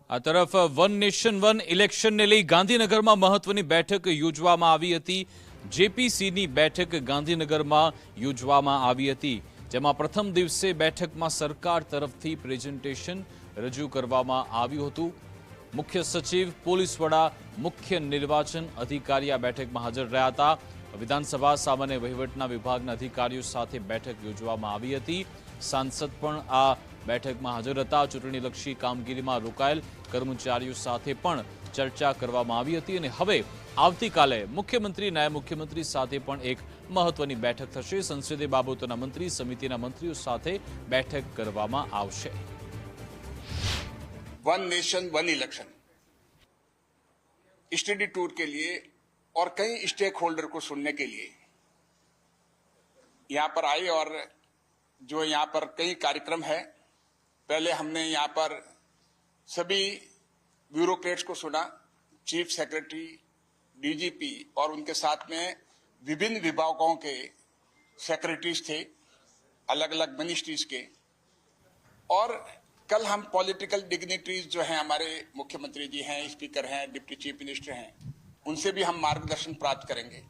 આ તરફ one nation one ઇલેક્શનને લઈ ગાંધીનગરમાં મહત્વની બેઠક યોજવામાં આવી હતી। જેપીસીની બેઠક ગાંધીનગરમાં યોજવામાં આવી હતી, જેમાં પ્રથમ દિવસે બેઠકમાં સરકાર તરફથી પ્રેઝન્ટેશન રજૂ કરવામાં આવ્યું હતું। મુખ્ય સચિવ, પોલીસ વડા, મુખ્ય નિર્વાચન અધિકારી આ બેઠકમાં હાજર રહ્યા હતા। વિધાનસભા સામાન્ય વહીવટના વિભાગના અધિકારીઓ સાથે બેઠક યોજવામાં આવી હતી। સાંસદ પણ આ બેઠકમાં હાજર હતા। ચૂંટણીલક્ષી કામગીરીમાં રોકાયેલ કર્મચારીઓ સાથે પણ ચર્ચા કરવામાં આવી હતી અને હવે આવતીકાલે મુખ્યમંત્રી, નાયબ મુખ્યમંત્રી સાથે પણ એક મહત્વની બેઠક થશે। સંસદીય બાબતોના મંત્રી, સમિતિના મંત્રીઓ સાથે બેઠક કરવામાં આવશે। One nation one election study tour के लिए और कई स्टेक होल्डर को सुनने के लिए यहाँ पर आए और जो यहाँ पर कई कार्यक्रम है। पहले हमने यहाँ पर सभी ब्यूरोक्रेट्स को सुना, चीफ सेक्रेटरी, डीजीपी और उनके साथ में विभिन्न विभागों के सेक्रेटरीज थे, अलग अलग मिनिस्ट्रीज के। और कल हम पॉलिटिकल डिग्निटरीज जो हैं, हमारे मुख्यमंत्री जी हैं, स्पीकर हैं, डिप्टी चीफ मिनिस्टर हैं, उनसे भी हम मार्गदर्शन प्राप्त करेंगे।